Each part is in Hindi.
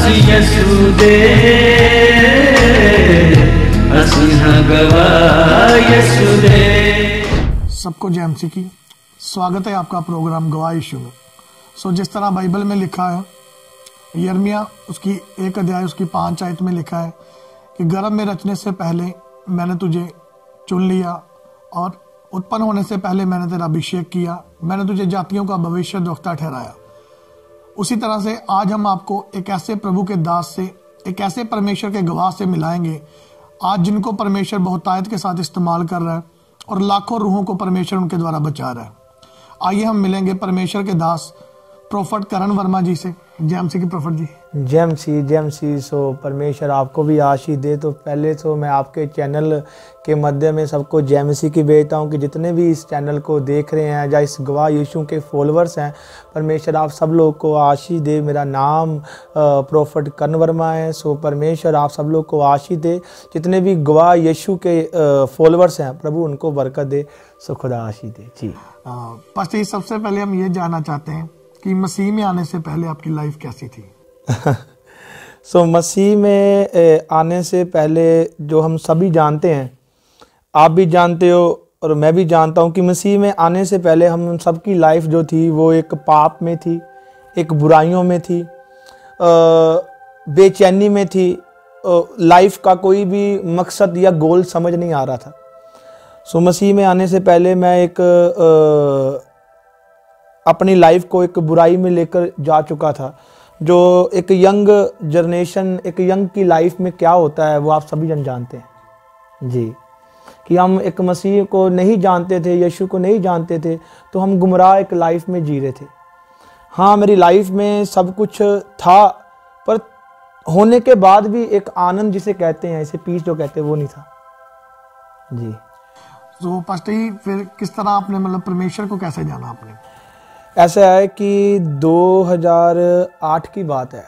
असी यसु दे असी हाँ गवाह यसु दे। सबको जय मसीह की। स्वागत है आपका प्रोग्राम गवाह यीशु में। जिस तरह बाइबल में लिखा है, यिर्मयाह उसकी 1 अध्याय उसकी 5 आयत में लिखा है कि गर्भ में रचने से पहले मैंने तुझे चुन लिया और उत्पन्न होने से पहले मैंने तेरा अभिषेक किया, मैंने तुझे जातियों का भविष्यद्वक्ता ठहराया। उसी तरह से आज हम आपको एक ऐसे प्रभु के दास से, एक ऐसे परमेश्वर के गवाह से मिलाएंगे आज जिनको परमेश्वर बहुतायत के साथ इस्तेमाल कर रहा है और लाखों रूहों को परमेश्वर उनके द्वारा बचा रहा है। आइए हम मिलेंगे परमेश्वर के दास प्रोफेट करण वर्मा जी से। जय मसीह की प्रोफेट जी। जय मसीह। परमेश्वर आपको भी आशीष दे। तो पहले तो मैं आपके चैनल के माध्यम में सबको जय मसीह की भेजता हूँ कि जितने भी इस चैनल को देख रहे हैं या इस गवाह यीशु के फॉलोअर्स हैं, परमेश्वर आप सब लोग को आशीष दे। मेरा नाम प्रोफेट करण वर्मा है। परमेश्वर आप सब लोग को आशीष दे। जितने भी गवाह यीशु के फॉलोअर्स हैं, प्रभु उनको बरकत दे। खुदा आशीष दे जी। पास्टर, सबसे पहले हम ये जानना चाहते हैं कि मसीह में आने से पहले आपकी लाइफ कैसी थी? मसीह में आने से पहले जो हम सभी जानते हैं, आप भी जानते हो और मैं भी जानता हूँ कि मसीह में आने से पहले हम सबकी लाइफ जो थी वो एक पाप में थी, एक बुराइयों में थी, बेचैनी में थी। लाइफ का कोई भी मकसद या गोल समझ नहीं आ रहा था। मसीह में आने से पहले मैं एक अपनी लाइफ को एक बुराई में लेकर जा चुका था। जो एक यंग जनरेशन, एक यंग की लाइफ में क्या होता है वो आप सभी जन जानते हैं जी, कि हम एक मसीह को नहीं जानते थे, यीशु को नहीं जानते थे, तो हम गुमराह एक लाइफ में जी रहे थे। हाँ, मेरी लाइफ में सब कुछ था, पर होने के बाद भी एक आनंद जिसे कहते हैं, इसे पीस जो कहते हैं, वो नहीं था जी। तो पास्टर, फिर किस तरह आपने मतलब परमेश्वर को कैसे जाना आपने? ऐसा है कि 2008 की बात है।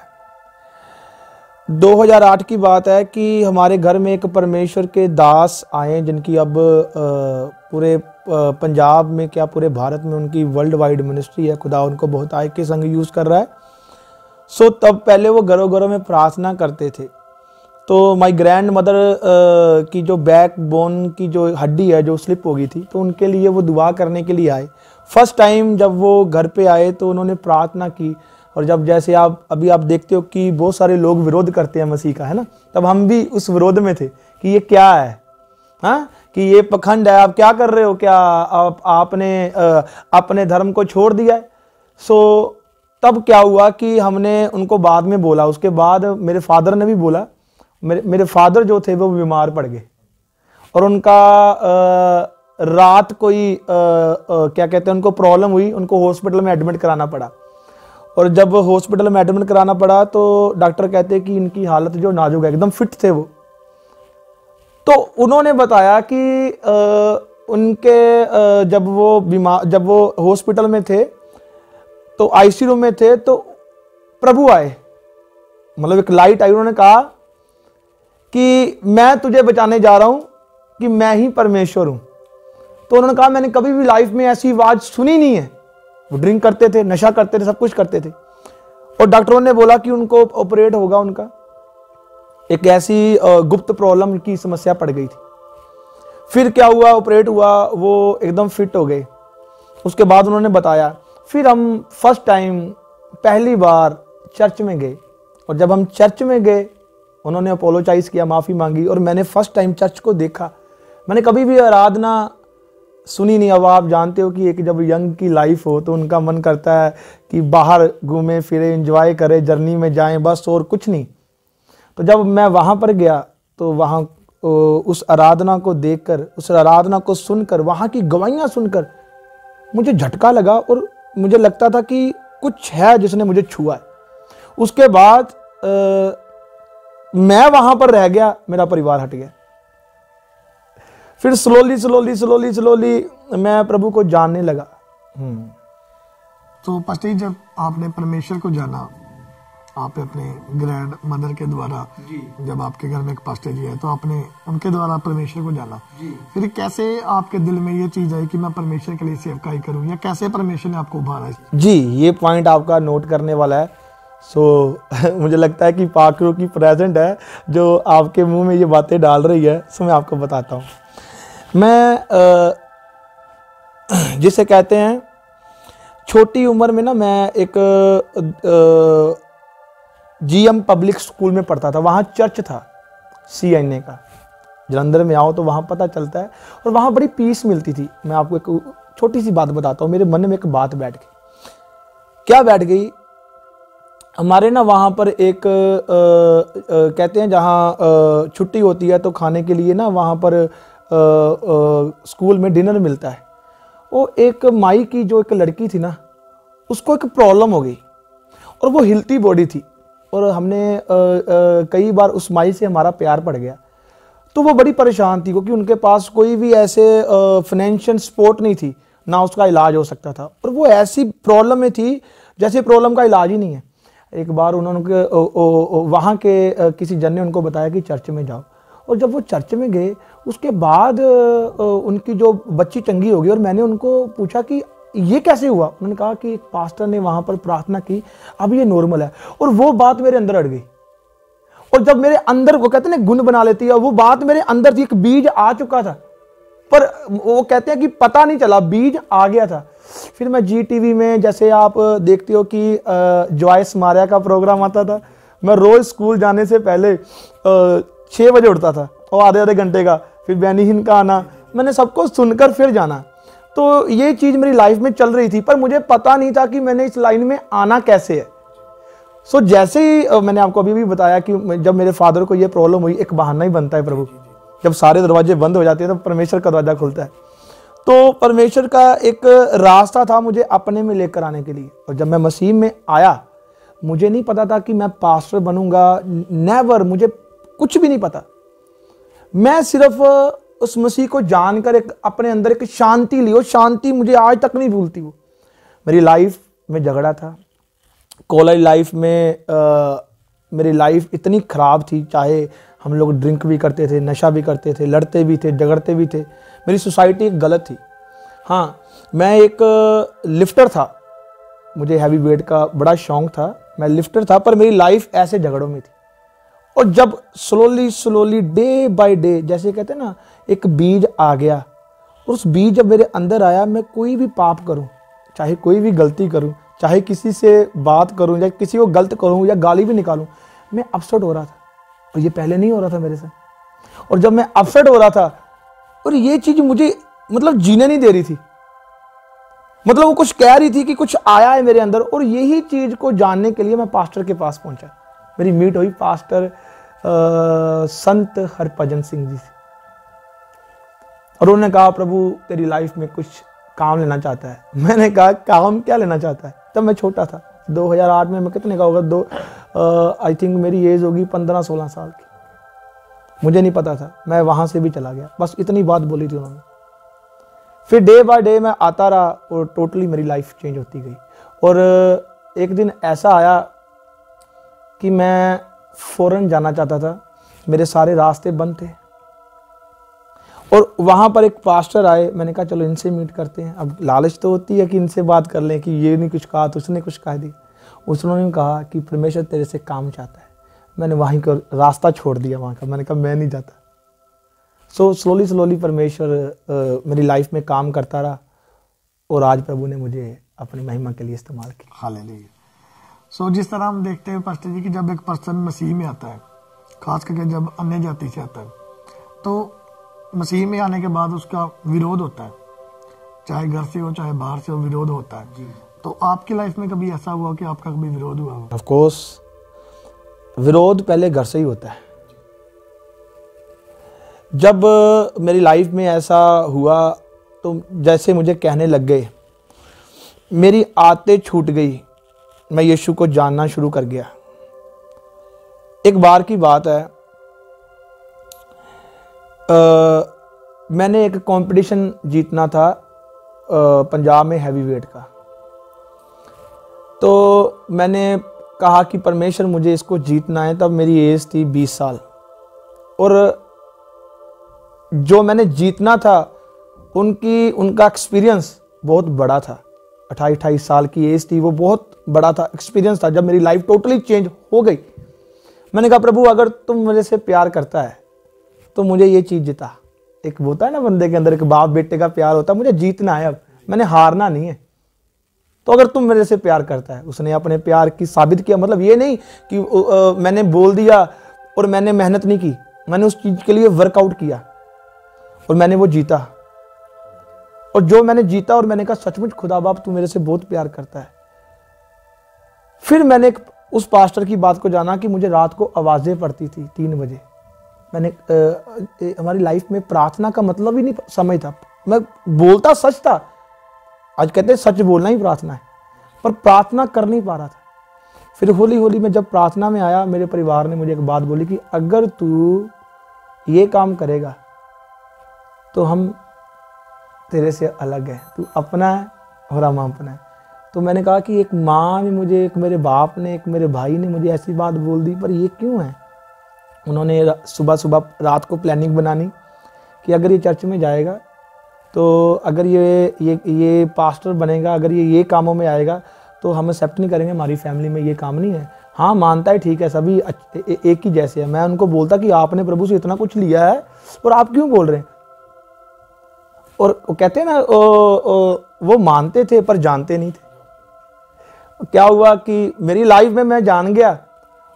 2008 की बात है कि हमारे घर में एक परमेश्वर के दास आए जिनकी अब पूरे पंजाब में क्या पूरे भारत में उनकी वर्ल्ड वाइड मिनिस्ट्री है। खुदा उनको बहुत आय के संग यूज़ कर रहा है। तब पहले वो घरों घरों में प्रार्थना करते थे। तो माय ग्रैंड मदर की जो बैक बोन की जो हड्डी है जो स्लिप हो गई थी, तो उनके लिए वो दुआ करने के लिए आए। फर्स्ट टाइम जब वो घर पे आए तो उन्होंने प्रार्थना की। और जब जैसे आप देखते हो कि बहुत सारे लोग विरोध करते हैं मसीह का, है ना, तब हम भी उस विरोध में थे कि ये क्या है, हाँ, कि ये पखंड है, आप क्या कर रहे हो, क्या आपने अपने धर्म को छोड़ दिया है। तब क्या हुआ कि हमने उनको बाद में बोला। उसके बाद मेरे फादर ने भी बोला। मेरे फादर जो थे वो बीमार पड़ गए और उनका रात कोई क्या कहते हैं, उनको प्रॉब्लम हुई, उनको हॉस्पिटल में एडमिट कराना पड़ा। और जब हॉस्पिटल में एडमिट कराना पड़ा तो डॉक्टर कहते हैं कि इनकी हालत जो नाजुक है, एकदम फिट थे वो। तो उन्होंने बताया कि उनके जब वो हॉस्पिटल में थे तो आईसीयू में थे, तो प्रभु आए, मतलब एक लाइट आई। उन्होंने कहा कि मैं तुझे बचाने जा रहा हूं, कि मैं ही परमेश्वर हूं। तो उन्होंने कहा मैंने कभी भी लाइफ में ऐसी आवाज सुनी नहीं है। वो ड्रिंक करते थे, नशा करते थे, सब कुछ करते थे। और डॉक्टरों ने बोला कि उनको ऑपरेट होगा, उनका एक ऐसी गुप्त प्रॉब्लम की समस्या पड़ गई थी। फिर क्या हुआ, ऑपरेट हुआ, वो एकदम फिट हो गए। उसके बाद उन्होंने बताया। फिर हम फर्स्ट टाइम पहली बार चर्च में गए, और जब हम चर्च में गए उन्होंने अपोलोजाइज किया, माफ़ी मांगी, और मैंने फर्स्ट टाइम चर्च को देखा। मैंने कभी भी आराधना सुनी नहीं। अब आप जानते हो कि एक जब यंग की लाइफ हो तो उनका मन करता है कि बाहर घूमे फिरे, एंजॉय करें, जर्नी में जाएं, बस और कुछ नहीं। तो जब मैं वहाँ पर गया तो वहाँ उस आराधना को देखकर, उस आराधना को सुनकर, वहाँ की गवाहियाँ सुनकर मुझे झटका लगा और मुझे लगता था कि कुछ है जिसने मुझे छुआ है। उसके बाद मैं वहां पर रह गया, मेरा परिवार हट गया। फिर स्लोली मैं प्रभु को जानने लगा। तो पास्टर, जब आपने परमेश्वर को जाना, आप अपने ग्रैंड मदर के द्वारा, जब आपके घर में एक पास्टर जी है तो आपने उनके द्वारा परमेश्वर को जाना, फिर कैसे आपके दिल में ये चीज आई कि मैं परमेश्वर के लिए सेवकाई करूं, या कैसे परमेश्वर ने आपको उभारा? जी, ये पॉइंट आपका नोट करने वाला है मुझे लगता है कि पाक रूह की प्रेजेंट है जो आपके मुंह में ये बातें डाल रही है। मैं आपको बताता हूँ। मैं जिसे कहते हैं छोटी उम्र में ना, मैं एक GM पब्लिक स्कूल में पढ़ता था। वहाँ चर्च था CNA का। जलंधर में आओ तो वहाँ पता चलता है, और वहाँ बड़ी पीस मिलती थी। मैं आपको एक छोटी सी बात बताता हूँ। मेरे मन में एक बात बैठ गई। क्या बैठ गई? हमारे ना वहाँ पर एक कहते हैं जहाँ छुट्टी होती है तो खाने के लिए ना वहाँ पर स्कूल में डिनर मिलता है। वो एक माई की जो एक लड़की थी ना, उसको एक प्रॉब्लम हो गई और वो हिलती बॉडी थी, और हमने कई बार उस माई से हमारा प्यार पड़ गया। तो वो बड़ी परेशान थी क्योंकि उनके पास कोई भी ऐसे फाइनेंशियल सपोर्ट नहीं थी, ना उसका इलाज हो सकता था, और वो ऐसी प्रॉब्लम में थी जैसे प्रॉब्लम का इलाज ही नहीं है। एक बार उन्होंने वहाँ के किसी जन ने उनको बताया कि चर्च में जाओ, और जब वो चर्च में गए उसके बाद उनकी जो बच्ची चंगी हो गई। और मैंने उनको पूछा कि ये कैसे हुआ? उन्होंने कहा कि एक पास्टर ने वहाँ पर प्रार्थना की, अब ये नॉर्मल है। और वो बात मेरे अंदर अड़ गई, और जब मेरे अंदर, वो कहते हैं ना गुण बना लेती है, वो बात मेरे अंदर थी, एक बीज आ चुका था, पर वो कहते हैं कि पता नहीं चला, बीज आ गया था। फिर मैं GTV में, जैसे आप देखते हो कि जॉयस मारिया का प्रोग्राम आता था, मैं रोज स्कूल जाने से पहले 6 बजे उठता था, और आधे घंटे का फिर बैनिहीन का आना, मैंने सबको सुनकर फिर जाना। तो ये चीज़ मेरी लाइफ में चल रही थी, पर मुझे पता नहीं था कि मैंने इस लाइन में आना कैसे है। जैसे ही मैंने आपको अभी भी बताया कि जब मेरे फादर को ये प्रॉब्लम हुई, एक बहाना ही बनता है प्रभु। जब सारे दरवाजे बंद हो जाते हैं तो परमेश्वर का दरवाजा खुलता है। तो परमेश्वर का एक रास्ता था मुझे अपने में लेकर आने के लिए। और जब मैं मसीह में आया, मुझे नहीं पता था कि मैं पास्टर बनूंगा, नेवर, मुझे कुछ भी नहीं पता। मैं सिर्फ उस मसीह को जानकर एक अपने अंदर एक शांति ली, और शांति मुझे आज तक नहीं भूलती। वो मेरी लाइफ में झगड़ा था, कॉलेज लाइफ में मेरी लाइफ इतनी खराब थी, चाहे हम लोग ड्रिंक भी करते थे, नशा भी करते थे, लड़ते भी थे, झगड़ते भी थे। मेरी सोसाइटी गलत थी। हाँ, मैं एक लिफ्टर था, मुझे हैवी वेट का बड़ा शौक था, मैं लिफ्टर था, पर मेरी लाइफ ऐसे झगड़ों में थी। और जब स्लोली डे बाय डे, जैसे कहते हैं ना, एक बीज आ गया, और उस बीज जब मेरे अंदर आया, मैं कोई भी पाप करूं, चाहे कोई भी गलती करूं, चाहे किसी से बात करूं या किसी को गलत करूं या गाली भी निकालूं, मैं अपसेट हो रहा था। और ये पहले नहीं हो रहा था मेरे से। और जब मैं अपसेट हो रहा था, और ये चीज मुझे मतलब जीने नहीं दे रही थी, मतलब वो कुछ कह रही थी कि कुछ आया है मेरे अंदर। और यही चीज को जानने के लिए मैं पास्टर के पास पहुंचा। मेरी मीट हुई पास्टर संत हरभजन सिंह जी से, और उन्होंने कहा, प्रभु तेरी लाइफ में कुछ काम लेना चाहता है। मैंने कहा, काम क्या लेना चाहता है? तब मैं छोटा था, 2008 में मैं कितने का होगा, आई थिंक मेरी एज होगी 15-16 साल की। मुझे नहीं पता था, मैं वहां से भी चला गया। बस इतनी बात बोली थी उन्होंने। फिर डे बाय डे मैं आता रहा, और टोटली मेरी लाइफ चेंज होती गई। और एक दिन ऐसा आया कि मैं फॉरेन जाना चाहता था, मेरे सारे रास्ते बंद थे, और वहाँ पर एक पास्टर आए। मैंने कहा चलो इनसे मीट करते हैं। अब लालच तो होती है कि इनसे बात कर लें, कि ये नहीं कुछ कहा तो उसने कुछ कह दी। उसने कहा कि परमेश्वर तेरे से काम चाहता है। मैंने वहीं का रास्ता छोड़ दिया वहाँ का, मैंने कहा मैं नहीं जाता। स्लोली परमेश्वर मेरी लाइफ में काम करता रहा, और आज प्रभु ने मुझे अपनी महिमा के लिए इस्तेमाल किया। हालेलुया। जिस तरह हम देखते हैं पास्टर जी कि जब एक पर्सन मसीह में आता है, खास करके जब अन्य जाति से आता है, तो मसीह में आने के बाद उसका विरोध होता है, चाहे घर से हो चाहे बाहर से हो, विरोध होता है। तो आपकी लाइफ में कभी ऐसा हुआ कि आपका कभी विरोध हुआ? ऑफ कोर्स, विरोध पहले घर से ही होता है। जब मेरी लाइफ में ऐसा हुआ, तो जैसे मुझे कहने लग गए, मेरी आदतें छूट गई, मैं यीशु को जानना शुरू कर गया। एक बार की बात है, मैंने एक कंपटीशन जीतना था पंजाब में हैवी वेट का। तो मैंने कहा कि परमेश्वर मुझे इसको जीतना है। तब मेरी एज थी 20 साल, और जो मैंने जीतना था उनका एक्सपीरियंस बहुत बड़ा था। 28 साल की एज थी, वो बहुत बड़ा था, एक्सपीरियंस था जब मेरी लाइफ टोटली चेंज हो गई। मैंने कहा प्रभु अगर तुम मेरे से प्यार करता है तो मुझे ये चीज़ जिता। एक होता है ना बंदे के अंदर, एक बाप बेटे का प्यार होता है, मुझे जीतना है, अब मैंने हारना नहीं है। तो अगर तुम मेरे से प्यार करता है, उसने अपने प्यार की साबित किया। मतलब ये नहीं कि मैंने बोल दिया और मैंने मेहनत नहीं की, मैंने उस चीज़ के लिए वर्कआउट किया और मैंने वो जीता। और जो मैंने जीता और मैंने कहा सचमुच खुदा बाप तू मेरे से बहुत प्यार करता है। फिर मैंने उस पास्टर की बात को जाना कि मुझे रात को आवाज़ें पड़ती थी 3 बजे। मैंने हमारी लाइफ में प्रार्थना का मतलब ही नहीं समझ था। मैं बोलता सच था, आज कहते हैं सच बोलना ही प्रार्थना है, पर प्रार्थना कर नहीं पा रहा था। फिर हौली हौली मैं जब प्रार्थना में आया, मेरे परिवार ने मुझे एक बात बोली कि अगर तू ये काम करेगा तो हम तेरे से अलग है, तू अपना है और हम अपना है। तो मैंने कहा कि एक माँ ने मुझे, एक मेरे बाप ने, एक मेरे भाई ने मुझे ऐसी बात बोल दी, पर ये क्यों है? उन्होंने सुबह सुबह रात को प्लानिंग बनानी कि अगर ये चर्च में जाएगा तो अगर ये पास्टर बनेगा, अगर ये कामों में आएगा तो हम एक्सेप्ट नहीं करेंगे, हमारी फैमिली में ये काम नहीं है। हाँ मानता है, ठीक है, सभी एक ही जैसे है। मैं उनको बोलता कि आपने प्रभु से इतना कुछ लिया है और आप क्यों बोल रहे हैं? और वो कहते हैं ना, वो मानते थे पर जानते नहीं थे। क्या हुआ कि मेरी लाइफ में मैं जान गया,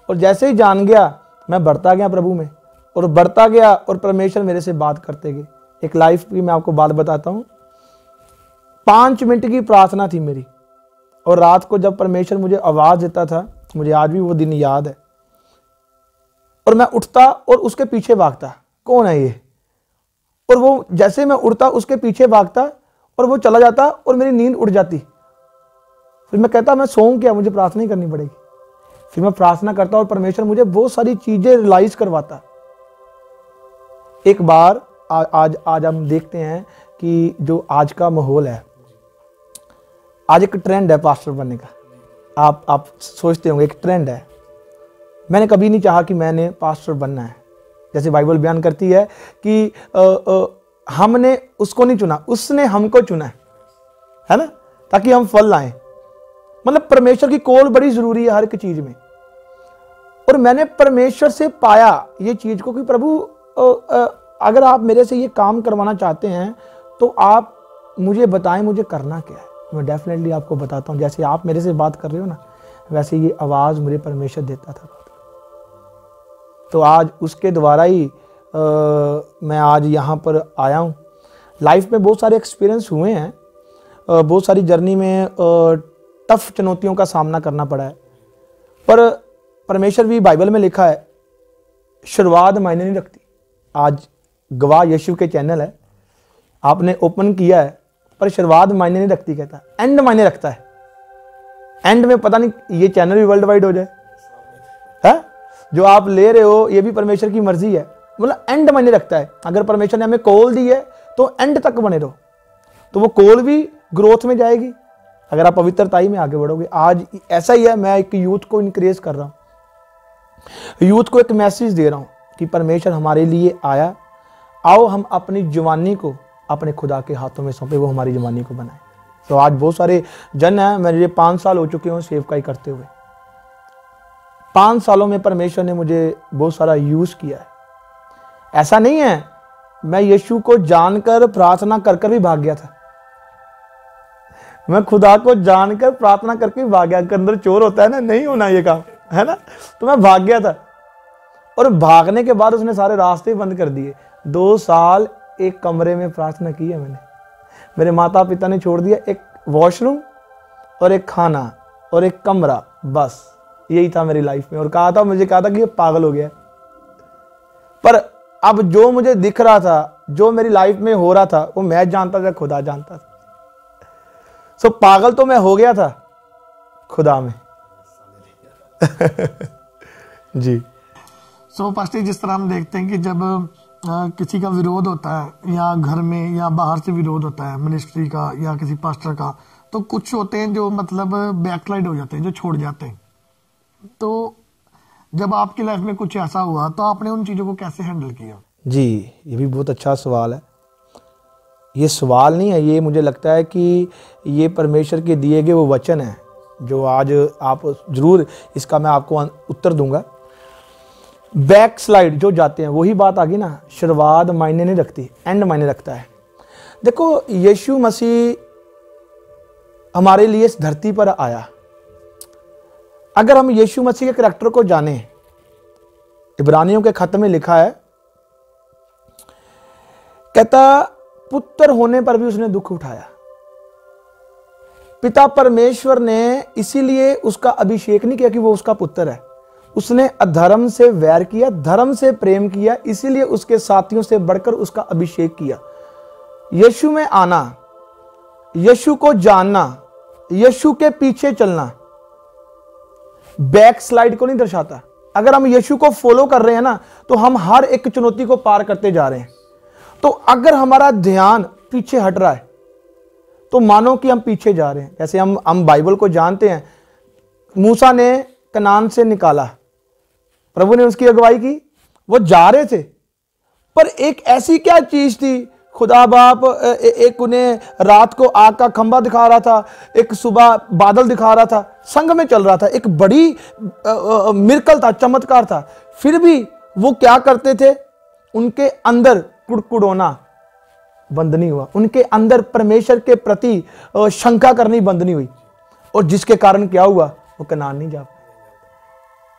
और जैसे ही जान गया मैं बढ़ता गया प्रभु में, और बढ़ता गया और परमेश्वर मेरे से बात करते गए। एक लाइफ की मैं आपको बात बताता हूँ। 5 मिनट की प्रार्थना थी मेरी, और रात को जब परमेश्वर मुझे आवाज़ देता था, मुझे आज भी वो दिन याद है, और मैं उठता और उसके पीछे भागता, कौन है ये? और वो जैसे मैं उड़ता उसके पीछे भागता और वो चला जाता और मेरी नींद उड़ जाती। फिर मैं कहता मैं सोऊं क्या, मुझे प्रार्थना ही करनी पड़ेगी। फिर मैं प्रार्थना करता और परमेश्वर मुझे बहुत सारी चीजें रियलाइज करवाता। एक बार आज हम देखते हैं कि जो आज का माहौल है, आज एक ट्रेंड है पास्टर बनने का। आप सोचते होंगे एक ट्रेंड है। मैंने कभी नहीं चाहा कि मैंने पास्टर बनना है। जैसे बाइबल बयान करती है कि हमने उसको नहीं चुना, उसने हमको चुना है ना, ताकि हम फल लाएं। मतलब परमेश्वर की कॉल बड़ी जरूरी है हर एक चीज में। और मैंने परमेश्वर से पाया ये चीज को कि प्रभु अगर आप मेरे से ये काम करवाना चाहते हैं तो आप मुझे बताएं मुझे करना क्या है। मैं डेफिनेटली आपको बताता हूँ। जैसे आप मेरे से बात कर रहे हो ना, वैसे ये आवाज़ मुझे परमेश्वर देता था। तो आज उसके द्वारा ही मैं आज यहाँ पर आया हूँ। लाइफ में बहुत सारे एक्सपीरियंस हुए हैं, बहुत सारी जर्नी में टफ चुनौतियों का सामना करना पड़ा है, पर परमेश्वर भी बाइबल में लिखा है शुरुआत मायने नहीं रखती। आज गवाह यीशु के चैनल है, आपने ओपन किया है, पर शुरुआत मायने नहीं रखती कहता, एंड मायने रखता है। एंड में पता नहीं ये चैनल भी वर्ल्ड वाइड हो जाए, है जो आप ले रहे हो ये भी परमेश्वर की मर्जी है। मतलब एंड मायने रखता है। अगर परमेश्वर ने हमें कॉल दी है तो एंड तक बने रहो, तो वो कॉल भी ग्रोथ में जाएगी अगर आप पवित्रताई में आगे बढ़ोगे। आज ऐसा ही है, मैं एक यूथ को इनकरेज कर रहा हूँ, यूथ को एक मैसेज दे रहा हूँ कि परमेश्वर हमारे लिए आया, आओ हम अपनी जवानी को अपने खुदा के हाथों में सौंपे, वो हमारी जवानी को बनाए। तो आज बहुत सारे जन हैं, मेरे 5 साल हो चुके हैं सेवकाई करते हुए। 5 सालों में परमेश्वर ने मुझे बहुत सारा यूज किया है। ऐसा नहीं है मैं यीशु को जानकर प्रार्थना कर कर भी भाग गया था। मैं खुदा को जानकर प्रार्थना करके भाग गया। अंदर चोर होता है ना, नहीं होना ये काम, है ना, तो मैं भाग गया था। और भागने के बाद उसने सारे रास्ते बंद कर दिए। 2 साल एक कमरे में प्रार्थना की है मैंने। मेरे माता पिता ने छोड़ दिया एक वॉशरूम और एक खाना और एक कमरा, बस यही था मेरी लाइफ में। और मुझे कहा था कि ये पागल हो गया। पर अब जो मुझे दिख रहा था, जो मेरी लाइफ में हो रहा था, वो मैं जानता था, खुदा जानता था। सो पागल तो मैं हो गया था खुदा में। जी। सो पास्टर, जिस तरह हम देखते हैं कि जब किसी का विरोध होता है या घर में या बाहर से विरोध होता है मिनिस्ट्री का या किसी पास्टर का, तो कुछ होते हैं जो मतलब बैकलाइड हो जाते हैं, जो छोड़ जाते हैं। तो जब आपकी लाइफ में कुछ ऐसा हुआ तो आपने उन चीज़ों को कैसे हैंडल किया? जी, ये भी बहुत अच्छा सवाल है। ये सवाल नहीं है, ये मुझे लगता है कि ये परमेश्वर के दिए गए वो वचन है जो आज आप जरूर इसका मैं आपको उत्तर दूंगा। बैक स्लाइड जो जाते हैं, वही बात आ गई ना, शुरुआत मायने नहीं रखती, एंड मायने रखता है। देखो यीशु मसीह हमारे लिए इस धरती पर आया। अगर हम यीशु मसीह के करैक्टर को जाने, इब्रानियों के खत में लिखा है, कहता पुत्र होने पर भी उसने दुख उठाया। पिता परमेश्वर ने इसीलिए उसका अभिषेक नहीं किया कि वो उसका पुत्र है, उसने अधर्म से वैर किया, धर्म से प्रेम किया, इसीलिए उसके साथियों से बढ़कर उसका अभिषेक किया। यीशु में आना, यीशु को जानना, यीशु के पीछे चलना बैक स्लाइड को नहीं दर्शाता। अगर हम यीशु को फॉलो कर रहे हैं ना, तो हम हर एक चुनौती को पार करते जा रहे हैं। तो अगर हमारा ध्यान पीछे हट रहा है तो मानो कि हम पीछे जा रहे हैं। जैसे हम बाइबल को जानते हैं, मूसा ने कनान से निकाला, प्रभु ने उसकी अगुवाई की, वो जा रहे थे, पर एक ऐसी क्या चीज थी, खुदा बाप एक उन्हें रात को आग का खंभा दिखा रहा था, एक सुबह बादल दिखा रहा था, संग में चल रहा था, एक बड़ी मिरेकल था, चमत्कार था। फिर भी वो क्या करते थे, उनके अंदर कुड़कुड़ोना बंद नहीं हुआ, उनके अंदर परमेश्वर के प्रति शंका करनी बंद नहीं हुई, और जिसके कारण क्या हुआ, वो कनान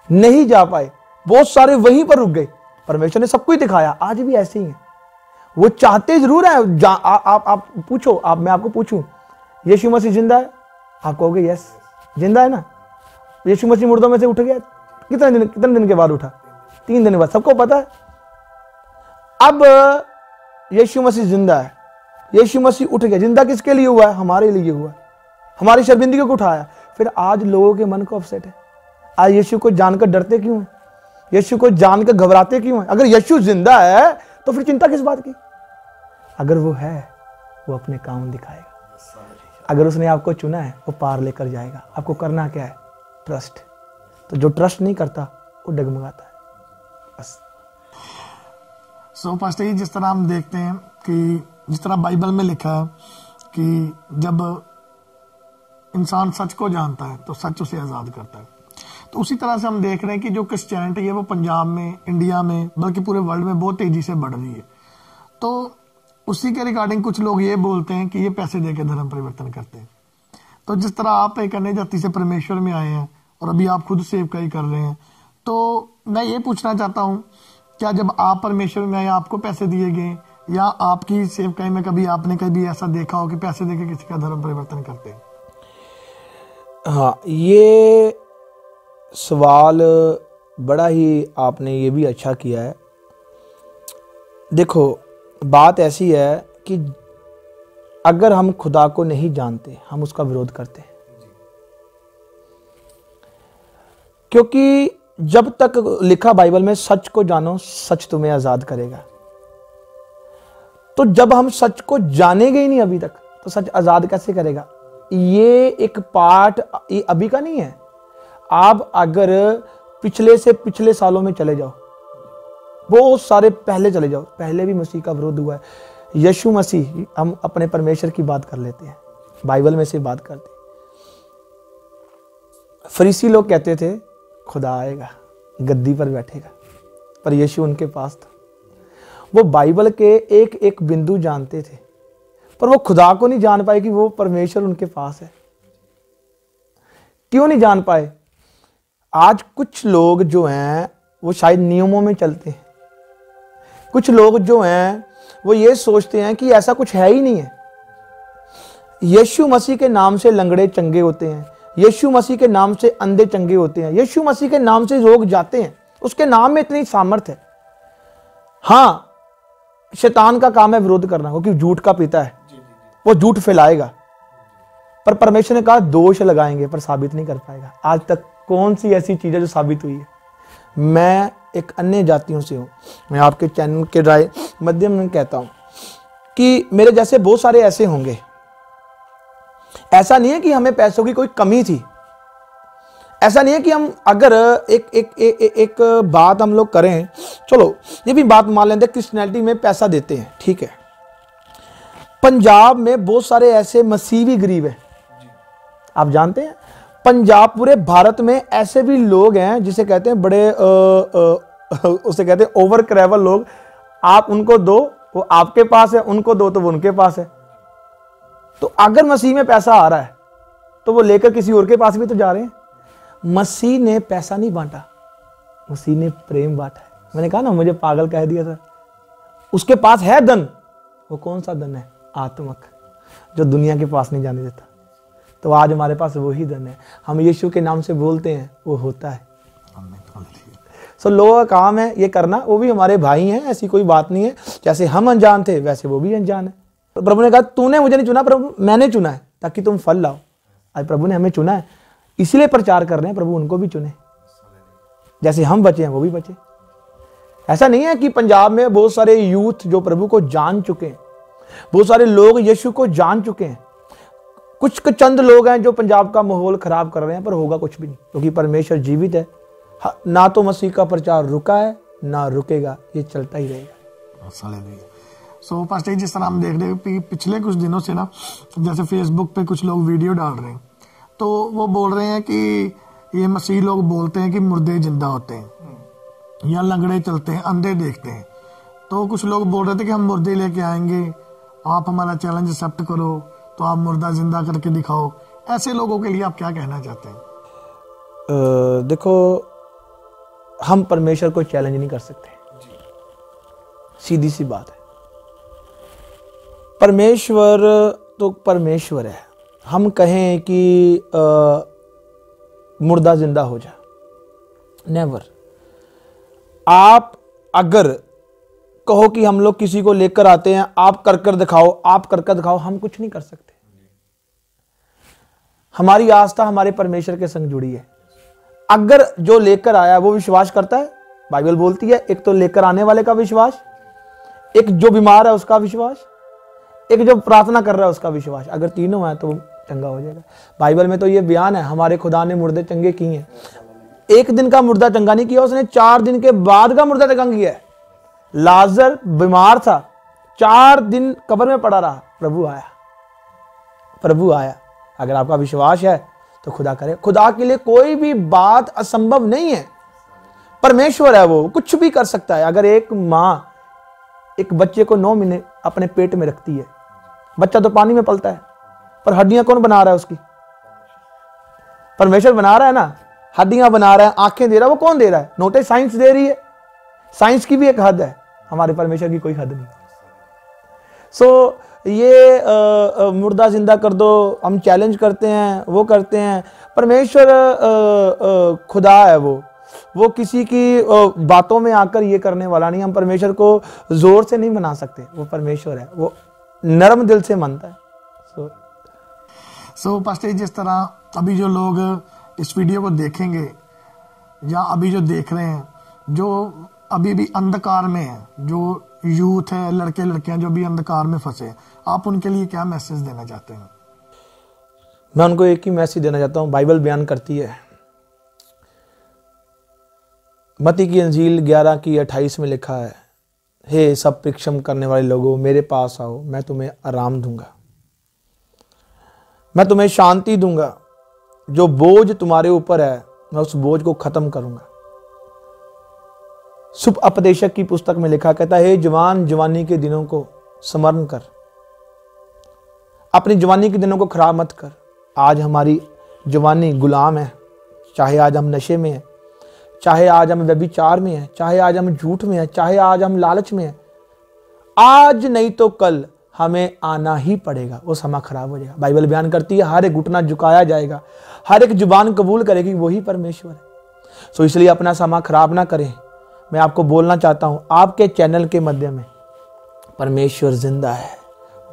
नहीं जा पाए। बहुत सारे वहीं पर रुक गए। परमेश्वर ने सब कुछ दिखाया। आज भी ऐसे ही है, वो चाहते जरूर है। आप पूछो, मैं आपको पूछूं, यीशु मसीह जिंदा है? आप कहोगे यस जिंदा है ना। यीशु मसीह मुर्दों में से उठ गया, कितने दिन के बाद उठा? 3 दिन बाद, सबको पता है। अब यीशु मसीह जिंदा है, यीशु मसीह उठ गया। जिंदा किसके लिए हुआ है? हमारे लिए हुआ है, हमारी शर्मिंदगी को उठाया। फिर आज लोगों के मन को अपसेट है। आज यीशु को जानकर डरते क्यों हैं? यीशु को जानकर घबराते क्यों हैं? अगर यीशु जिंदा है तो फिर चिंता किस बात की? अगर वो है, वो अपने काम दिखाएगा। अगर उसने आपको चुना है, वो पार लेकर जाएगा। आपको करना क्या है? ट्रस्ट। तो जो ट्रस्ट नहीं करता वो डगमगाता है, बस। सो पास्टर जी, जिस तरह हम देखते हैं कि जिस तरह बाइबल में लिखा है कि जब इंसान सच को जानता है तो सच उसे आजाद करता है, तो उसी तरह से हम देख रहे हैं कि जो क्रिश्चियनिटी है वो पंजाब में, इंडिया में, बल्कि पूरे वर्ल्ड में बहुत तेजी से बढ़ रही है। तो उसी के रिगार्डिंग कुछ लोग ये बोलते हैं कि ये पैसे देकर धर्म परिवर्तन करते हैं। तो जिस तरह आप एक अन्य जाति से परमेश्वर में आए हैं और अभी आप खुद सेवकाई कर रहे हैं, तो मैं ये पूछना चाहता हूँ, क्या जब आप परमेश्वर में आए आपको पैसे दिए गए, या आपकी सेवकाई में कभी आपने कभी ऐसा देखा हो कि पैसे देकर किसी का धर्म परिवर्तन करते हैं? हाँ, ये सवाल बड़ा ही आपने ये भी अच्छा किया है। देखो, बात ऐसी है कि अगर हम खुदा को नहीं जानते, हम उसका विरोध करते हैं, क्योंकि जब तक लिखा बाइबल में सच को जानो, सच तुम्हें आजाद करेगा। तो जब हम सच को जानेंगे ही नहीं अभी तक, तो सच आजाद कैसे करेगा? ये एक पार्ट ये अभी का नहीं है। आप अगर पिछले से पिछले सालों में चले जाओ, बहुत सारे पहले चले जाओ, पहले भी मसीह का विरोध हुआ है। यीशु मसीह, हम अपने परमेश्वर की बात कर लेते हैं, बाइबल में से बात करते हैं। फरीसी लोग कहते थे खुदा आएगा, गद्दी पर बैठेगा, पर यीशु उनके पास था। वो बाइबल के एक एक बिंदु जानते थे, पर वो खुदा को नहीं जान पाए कि वो परमेश्वर उनके पास है। क्यों नहीं जान पाए? आज कुछ लोग जो हैं वो शायद नियमों में चलते हैं, कुछ लोग जो हैं वो ये सोचते हैं कि ऐसा कुछ है ही नहीं है। यीशु मसीह के नाम से लंगड़े चंगे होते हैं, यीशु मसीह के नाम से अंधे चंगे होते हैं, यीशु मसीह के नाम से रोग जाते हैं। उसके नाम में इतनी सामर्थ्य है। हाँ, शैतान का काम है विरोध करना, क्योंकि झूठ का पिता है, वो झूठ फैलाएगा। पर परमेश्वर ने कहा दोष लगाएंगे पर साबित नहीं कर पाएगा। आज तक कौन सी ऐसी चीज है जो साबित हुई है? मैं एक अन्य जातियों से हूं, मैं आपके चैनल के राय माध्यम में कहता हूं कि मेरे जैसे बहुत सारे ऐसे होंगे। ऐसा नहीं है कि हमें पैसों की कोई कमी थी, ऐसा नहीं है कि हम अगर एक बात हम लोग करें, चलो ये भी बात मान लेते हैं, क्रिश्चियनिटी में पैसा देते हैं, ठीक है, पंजाब में बहुत सारे ऐसे मसीही गरीब हैं, आप जानते हैं। पंजाब, पूरे भारत में ऐसे भी लोग हैं जिसे कहते हैं बड़े उसे कहते हैं ओवर क्रेवल लोग। आप उनको दो, वो आपके पास है, उनको दो तो वो उनके पास है। तो अगर मसीह में पैसा आ रहा है तो वो लेकर किसी और के पास भी तो जा रहे हैं। मसीह ने पैसा नहीं बांटा, मसीह ने प्रेम बांटा है। मैंने कहा ना, मुझे पागल कह दिया था। उसके पास है धन, वो कौन सा धन है? आत्मक, जो दुनिया के पास नहीं जाने देता। तो आज हमारे पास वही धन है, हम यीशु के नाम से बोलते हैं, वो होता है। सो लोगों का काम है ये करना, वो भी हमारे भाई हैं, ऐसी कोई बात नहीं है। जैसे हम अनजान थे वैसे वो भी अनजान है। तो प्रभु ने कहा तूने मुझे नहीं चुना, प्रभु मैंने चुना है ताकि तुम फल लाओ। आज प्रभु ने हमें चुना है, इसलिए प्रचार कर रहे हैं, प्रभु उनको भी चुने। जैसे हम बचे हैं वो भी बचे। ऐसा नहीं है कि पंजाब में बहुत सारे यूथ जो प्रभु को जान चुके हैं, बहुत सारे लोग यीशु को जान चुके हैं। कुछ चंद लोग हैं जो पंजाब का माहौल खराब कर रहे हैं, पर होगा कुछ भी नहीं, क्योंकि परमेश्वर जीवित है। ना तो मसीह का प्रचार रुका है ना रुकेगा, ये चलता ही रहेगा। सो पास्टर, जिस तरह हम देख रहे हैं पिछले कुछ दिनों से ना, जैसे फेसबुक पे कुछ लोग वीडियो डाल रहे हैं, तो वो बोल रहे हैं कि ये मसीह लोग बोलते हैं कि मुर्दे जिंदा होते हैं या लंगड़े चलते हैं, अंधे देखते हैं। तो कुछ लोग बोल रहे थे कि हम मुर्दे लेके आएंगे, आप हमारा चैलेंज एक्सेप्ट करो तो आप मुर्दा जिंदा करके दिखाओ। ऐसे लोगों के लिए आप क्या कहना चाहते हैं? देखो, हम परमेश्वर को चैलेंज नहीं कर सकते, सीधी सी बात है। परमेश्वर तो परमेश्वर है। हम कहें कि मुर्दा जिंदा हो जा, नेवर। आप अगर कहो कि हम लोग किसी को लेकर आते हैं, आप कर दिखाओ, आप कर दिखाओ, हम कुछ नहीं कर सकते। हमारी आस्था हमारे परमेश्वर के संग जुड़ी है। अगर जो लेकर आया वो विश्वास करता है, बाइबल बोलती है, एक तो लेकर आने वाले का विश्वास, एक जो बीमार है उसका विश्वास, एक जो प्रार्थना कर रहा है उसका विश्वास। अगर तीनों है तो वो चंगा हो जाएगा। बाइबल में तो ये बयान है, हमारे खुदा ने मुर्दे चंगे किए हैं। एक दिन का मुर्दा चंगा नहीं किया, उसने 4 दिन के बाद का मुर्दा चंगा किया है। लाजर बीमार था, 4 दिन कब्र में पड़ा रहा, प्रभु आया, प्रभु आया। अगर आपका विश्वास है तो खुदा करे। खुदा के लिए कोई भी बात असंभव नहीं है। परमेश्वर है, वो कुछ भी कर सकता है। अगर एक माँ एक बच्चे को 9 महीने अपने पेट में रखती है, बच्चा तो पानी में पलता है, पर हड्डियां कौन बना रहा है उसकी? परमेश्वर बना रहा है ना। हड्डियां बना रहा है, आंखें दे रहा है, वो कौन दे रहा है? नोटे साइंस दे रही है। साइंस की भी एक हद है, हमारे परमेश्वर की कोई हद नहीं। सो ये मुर्दा जिंदा कर दो, हम चैलेंज करते हैं, वो करते हैं। परमेश्वर खुदा है, वो किसी की बातों में आकर ये करने वाला नहीं। हम परमेश्वर को जोर से नहीं मना सकते, वो परमेश्वर है, वो नरम दिल से मानता है। सो पास्टर, जिस तरह अभी जो लोग इस वीडियो को देखेंगे या अभी जो देख रहे हैं, जो अभी भी अंधकार में है, जो यूथ है, लड़के लड़कियां जो भी अंधकार में फंसे, आप उनके लिए क्या मैसेज देना चाहते हैं? मैं उनको एक ही मैसेज देना चाहता हूं। बाइबल बयान करती है, मत्ती की अंजील 11:28 में लिखा है, हे सब परिश्रम करने वाले लोगों, मेरे पास आओ, मैं तुम्हें आराम दूंगा, मैं तुम्हें शांति दूंगा। जो बोझ तुम्हारे ऊपर है मैं उस बोझ को खत्म करूंगा। शुभ उपदेशक की पुस्तक में लिखा, कहता है, हे जवान, जवानी के दिनों को स्मरण कर, अपनी जवानी के दिनों को खराब मत कर। आज हमारी जवानी गुलाम है, चाहे आज हम नशे में हैं, चाहे आज हम व्यभिचार में हैं, चाहे आज हम झूठ में हैं, चाहे आज हम लालच में हैं। आज नहीं तो कल हमें आना ही पड़ेगा, वो समा खराब हो जाएगा। बाइबल बयान करती है, हर एक घुटना झुकाया जाएगा, हर एक जुबान कबूल करेगी वही परमेश्वर है। सो इसलिए अपना समा खराब ना करें। मैं आपको बोलना चाहता हूं, आपके चैनल के माध्यम में परमेश्वर जिंदा है,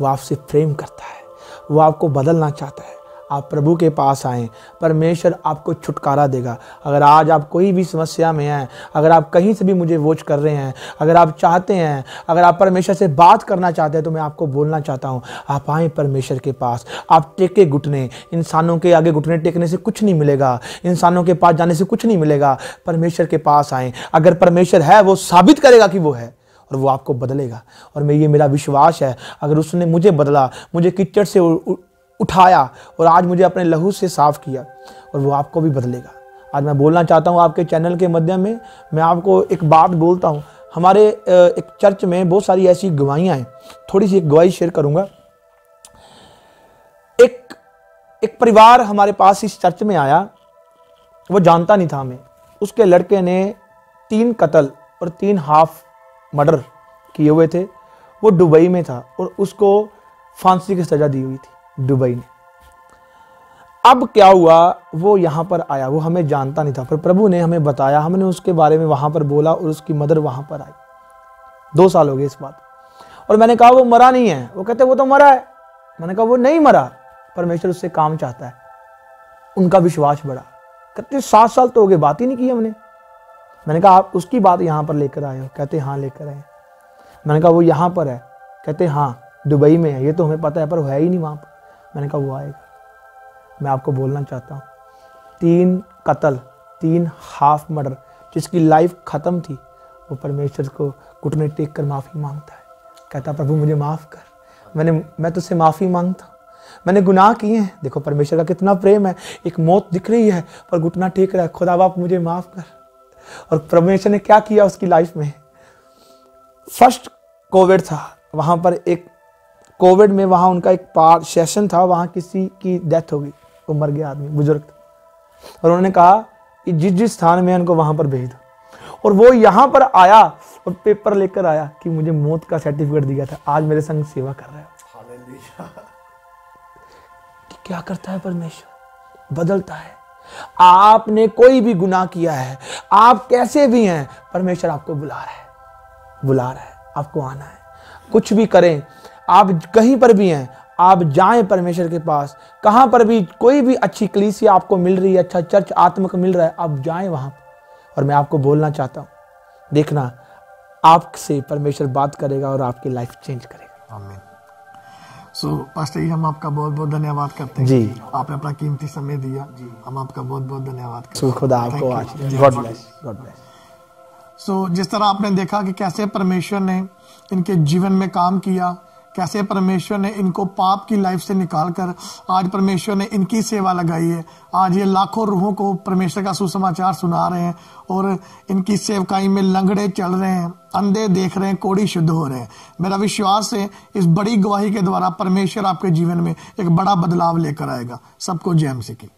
वो आपसे प्रेम करता है, वो आपको बदलना चाहता है। आप प्रभु के पास आएं, परमेश्वर आपको छुटकारा देगा। अगर आज आप कोई भी समस्या में हैं, अगर आप कहीं से भी मुझे वॉच कर रहे हैं, अगर आप चाहते हैं, अगर आप परमेश्वर से बात करना चाहते हैं, तो मैं आपको बोलना चाहता हूं, आप आएं परमेश्वर के पास। आप टेके घुटने, इंसानों के आगे घुटने टेकने से कुछ नहीं मिलेगा, इंसानों के पास जाने से कुछ नहीं मिलेगा। परमेश्वर के पास आएं। अगर परमेश्वर है, वो साबित करेगा कि वो है, और वो आपको बदलेगा। और ये मेरा विश्वास है, अगर उसने मुझे बदला, मुझे कीचड़ से उठाया और आज मुझे अपने लहू से साफ किया, और वो आपको भी बदलेगा। आज मैं बोलना चाहता हूँ आपके चैनल के माध्यम में, मैं आपको एक बात बोलता हूँ। हमारे एक चर्च में बहुत सारी ऐसी गवाहियाँ हैं, थोड़ी सी एक गवाही शेयर करूँगा। एक परिवार हमारे पास इस चर्च में आया, वो जानता नहीं था हमें। उसके लड़के ने 3 कत्ल और 3 हाफ मर्डर किए हुए थे। वो दुबई में था और उसको फांसी की सजा दी हुई थी दुबई में। अब क्या हुआ, वो यहाँ पर आया, वो हमें जानता नहीं था, पर प्रभु ने हमें बताया, हमने उसके बारे में वहाँ पर बोला और उसकी मदर वहाँ पर आई। 2 साल हो गए इस बात। और मैंने कहा वो मरा नहीं है। वो कहते वो तो मरा है। मैंने कहा वो नहीं मरा, परमेश्वर उससे काम चाहता है। उनका विश्वास बढ़ा। कहते 7 साल तो हो गए, बात ही नहीं की हमने। मैंने कहा आप उसकी बात यहाँ पर लेकर आए हो? कहते हाँ लेकर आए। मैंने कहा वो यहाँ पर है? कहते हाँ दुबई में है, ये तो हमें पता है, पर वो है ही नहीं वहाँ पर। मैंने कहा वो आएगा। मैं आपको बोलना चाहता हूँ, 3 कत्ल 3 हाफ मर्डर, जिसकी लाइफ खत्म थी, वो परमेश्वर को घुटने टेक कर माफ़ी मांगता है। कहता प्रभु मुझे माफ़ कर, मैं तुझसे माफ़ी मांगता हूँ, मैंने गुनाह किए हैं। देखो परमेश्वर का कितना प्रेम है। एक मौत दिख रही है पर घुटना टेक रहा है, खुदा बाप मुझे माफ़ कर। और परमेश्वर ने क्या किया उसकी लाइफ में। फर्स्ट कोविड था, वहाँ पर एक कोविड में वहाँ उनका एक पार्ट सेशन था, वहाँ किसी की डेथ हो गई, वो मर गया आदमी, बुजुर्ग था। और उन्होंने कहा कि जिस स्थान में उनको वहाँ पर भेज दो। और वो यहाँ पर आया और पेपर लेकर आया कि मुझे मौत का सर्टिफिकेट दिया था, आज मेरे संग सेवा कर रहा है। क्या करता है परमेश्वर? बदलता है। आपने कोई भी गुनाह किया है, आप कैसे भी हैं, परमेश्वर आपको बुला रहा है, आपको आना है। कुछ भी करें, आप कहीं पर भी हैं, आप जाएं परमेश्वर के पास। कहां पर भी कोई भी अच्छी कलीसिया आपको मिल रही है, अच्छा चर्च आत्मिक मिल रहा है, आप जाएं वहां। और मैं आपको बोलना चाहता हूं, देखना आपसे परमेश्वर बात करेगा और आपकी लाइफ चेंज करेगा। आमीन। सो पास्टर जी, हम आपका बहुत बहुत धन्यवाद करते हैं जी। आपने अपना कीमती समय दिया, हम आपका बहुत बहुत धन्यवाद करते हैं। खुदा आपको आशीष, गॉड ब्लेस, गॉड ब्लेस। सो जिस तरह आपने देखा कि कैसे परमेश्वर ने इनके जीवन में काम किया, कैसे परमेश्वर ने इनको पाप की लाइफ से निकालकर आज परमेश्वर ने इनकी सेवा लगाई है। आज ये लाखों रूहों को परमेश्वर का सुसमाचार सुना रहे हैं और इनकी सेवकाई में लंगड़े चल रहे हैं, अंधे देख रहे हैं, कोढ़ी शुद्ध हो रहे हैं। मेरा विश्वास है इस बड़ी गवाही के द्वारा परमेश्वर आपके जीवन में एक बड़ा बदलाव लेकर आएगा। सबको जय मसीह की।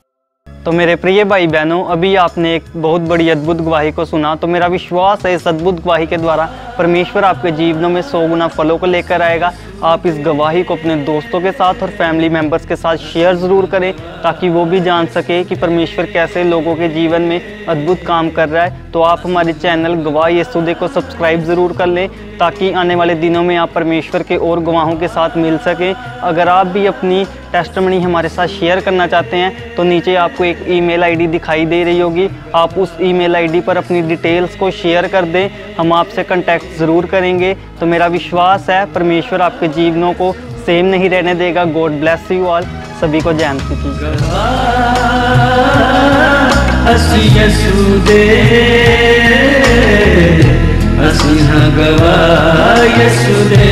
तो मेरे प्रिय भाई बहनों, अभी आपने एक बहुत बड़ी अद्भुत गवाही को सुना। तो मेरा विश्वास है इस अद्भुत गवाही के द्वारा परमेश्वर आपके जीवनों में 100 गुना फलों को लेकर आएगा। आप इस गवाही को अपने दोस्तों के साथ और फैमिली मेंबर्स के साथ शेयर ज़रूर करें, ताकि वो भी जान सके कि परमेश्वर कैसे लोगों के जीवन में अद्भुत काम कर रहा है। तो आप हमारे चैनल गवाह यीशु को सब्सक्राइब ज़रूर कर लें, ताकि आने वाले दिनों में आप परमेश्वर के और गवाहों के साथ मिल सकें। अगर आप भी अपनी टेस्टिमनी हमारे साथ शेयर करना चाहते हैं तो नीचे आपको एक ईमेल आईडी दिखाई दे रही होगी, आप उस ईमेल आईडी पर अपनी डिटेल्स को शेयर कर दें, हम आपसे कांटेक्ट ज़रूर करेंगे। तो मेरा विश्वास है परमेश्वर आपके जीवनों को सेम नहीं रहने देगा। God bless you all. सभी को जय मसीह की। गवाह यीशु दे।